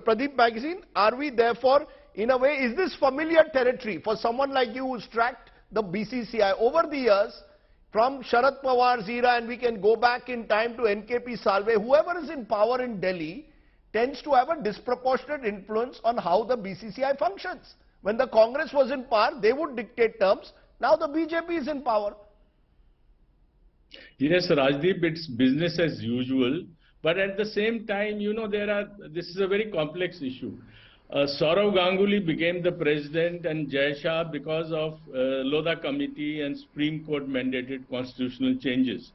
Pradeep magazine. Are we therefore, in a way, is this familiar territory for someone like you who's tracked the BCCI over the years, from Sharad Pawar's era, and we can go back in time to NKP Salve, whoever is in power in Delhi tends to have a disproportionate influence on how the BCCI functions. When the Congress was in power, they would dictate terms. Now the BJP is in power. Yes, Rajdeep, it's business as usual. But at the same time, you know, this is a very complex issue. Sourav Ganguly became the president and Shah because of Lodha Committee and Supreme Court mandated constitutional changes.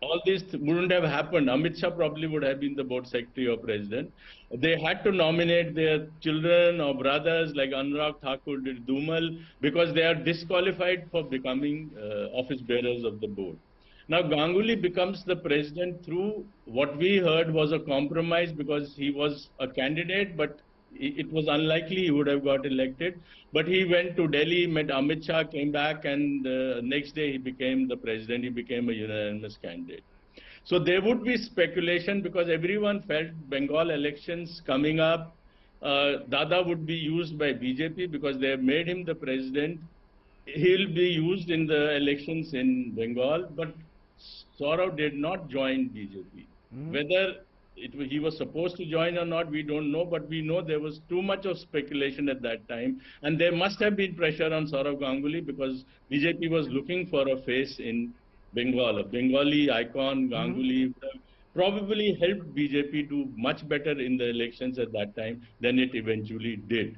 All this wouldn't have happened. Amit Shah probably would have been the board secretary or president. They had to nominate their children or brothers like Anurag Thakur did Dhumal because they are disqualified for becoming office bearers of the board. Now Ganguly becomes the president through what we heard was a compromise because he was a candidate, but it was unlikely he would have got elected. But he went to Delhi, met Amit Shah, came back, and next day he became the president. He became a unanimous candidate. So there would be speculation because everyone felt Bengal elections coming up, Dada would be used by BJP because they have made him the president. He'll be used in the elections in Bengal, but Sourav did not join BJP. Whether he was supposed to join or not, we don't know, but we know there was too much of speculation at that time, and there must have been pressure on Sourav Ganguly because BJP was looking for a face in Bengal. A Bengali icon, Ganguly, probably helped BJP do much better in the elections at that time than it eventually did.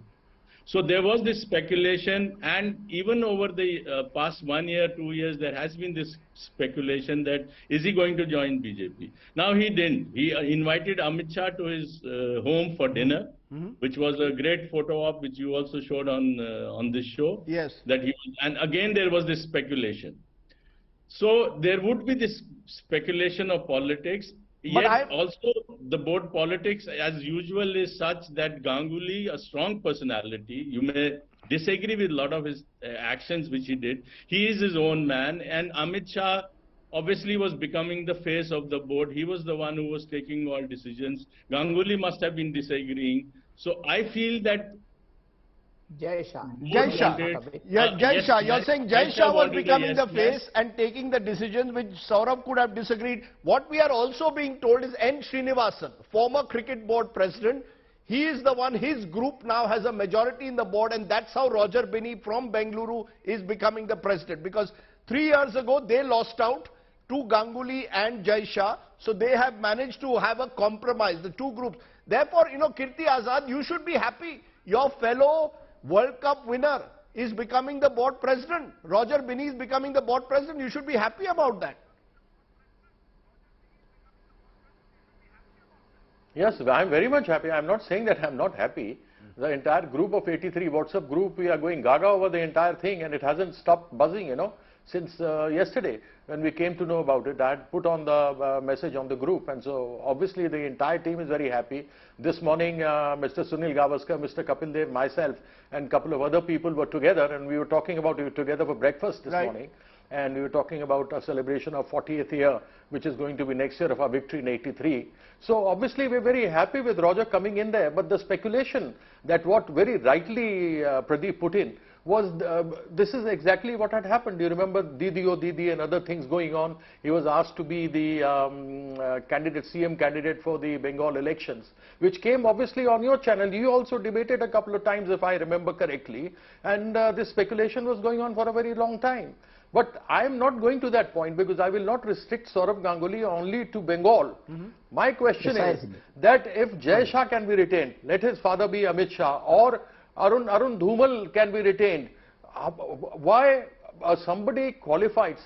So there was this speculation, and even over the past 1 year, 2 years, there has been this speculation that is he going to join BJP? Now he didn't. He invited Amit Shah to his home for dinner, which was a great photo op which you also showed on this show. Yes. That he was, and again there was this speculation. So there would be this speculation of politics. Yet also the board politics as usual is such that Ganguly, a strong personality, you may disagree with a lot of his actions which he did. He is his own man, and Amit Shah obviously was becoming the face of the board. He was the one who was taking all decisions. Ganguly must have been disagreeing. So I feel that Jai Shah. Jai Shah. You're saying Jai Shah was becoming the face and taking the decisions which Sourav could have disagreed. What we are also being told is N. Srinivasan, former cricket board president. He is the one, his group now has a majority in the board, and that's how Roger Binny from Bengaluru is becoming the president. Because 3 years ago, they lost out to Ganguly and Jai Shah. So they have managed to have a compromise, the two groups. Therefore, you know, Kirti Azad, you should be happy. Your fellow World Cup winner is becoming the board president. Roger Binny is becoming the board president. You should be happy about that. Yes, I am very much happy. I am not saying that I am not happy. The entire group of 83 WhatsApp group, we are going gaga over the entire thing, and it hasn't stopped buzzing, you know, since yesterday when we came to know about it. I had put on the message on the group, and so obviously the entire team is very happy. This morning Mr. Sunil Gavaskar, Mr. Kapil Dev, myself and a couple of other people were together, and we were talking about it together for breakfast this morning, and we were talking about a celebration of 40th year, which is going to be next year, of our victory in 83. So obviously we're very happy with Roger coming in there, but the speculation that what very rightly Pradeep put in was this is exactly what had happened. Do you remember Didi O Didi and other things going on? He was asked to be the candidate, CM candidate for the Bengal elections, which came obviously on your channel. You also debated a couple of times, if I remember correctly, and this speculation was going on for a very long time. But I am not going to that point because I will not restrict Sourav Ganguly only to Bengal. My question is that if Jai Shah can be retained, let his father be Amit Shah, or Arun Dhumal can be retained, why somebody qualified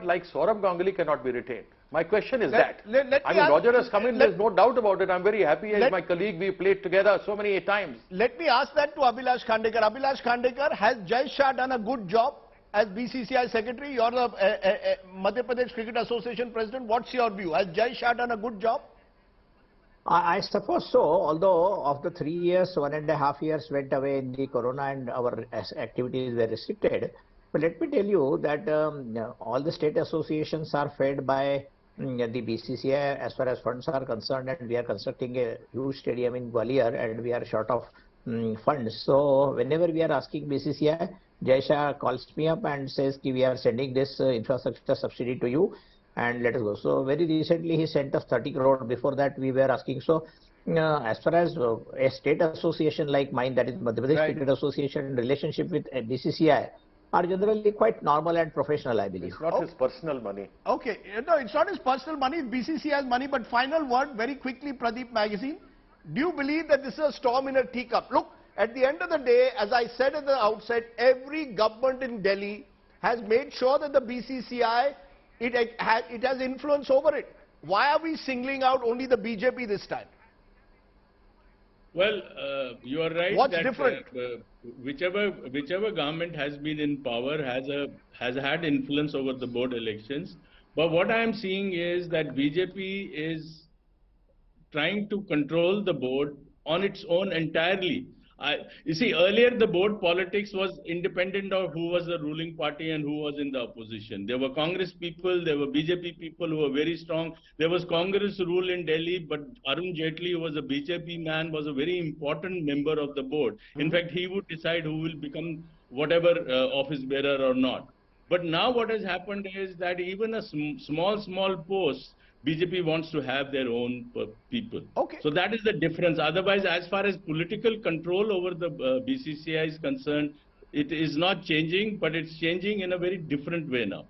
like Sourav Ganguly cannot be retained? My question is I mean, Roger has come in, there's no doubt about it. I'm very happy as my colleague, we played together so many times. Let me ask that to Abhilash Khandekar. Abhilash Khandekar, has Jai Shah done a good job as BCCI secretary? You're the Madhya Pradesh Cricket Association president. What's your view? Has Jai Shah done a good job? I suppose so, although of the 3 years, 1.5 years went away in the corona and our activities were restricted. But let me tell you that all the state associations are fed by the BCCI as far as funds are concerned, and we are constructing a huge stadium in Gwalior and we are short of funds. So whenever we are asking BCCI, Jai Shah calls me up and says we are sending this infrastructure subsidy to you and let us go. So very recently he sent us 30 crore. Before that we were asking. So as far as a state association like mine, that is Madhya Pradesh Cricket Association, relationship with BCCI are generally quite normal and professional, I believe. It's not his personal money. Okay, no, it's not his personal money, it's BCCI's money. But final word, very quickly, Pradeep Magazine. Do you believe that this is a storm in a teacup? Look, at the end of the day, as I said at the outset, every government in Delhi has made sure that the BCCI, it has influence over it. Why are we singling out only the BJP this time? Well, you are right. What's that, different? Whichever government has been in power has had influence over the board elections. But what I am seeing is that BJP is trying to control the board on its own entirely. You see, earlier the board politics was independent of who was the ruling party and who was in the opposition. There were Congress people, there were BJP people who were very strong. There was Congress rule in Delhi, but Arun Jaitley, who was a BJP man, was a very important member of the board. In fact, he would decide who will become whatever office bearer or not. But now what has happened is that even a small post, BJP wants to have their own people. Okay. So that is the difference. Otherwise, as far as political control over the BCCI is concerned, it is not changing, but it's changing in a very different way now.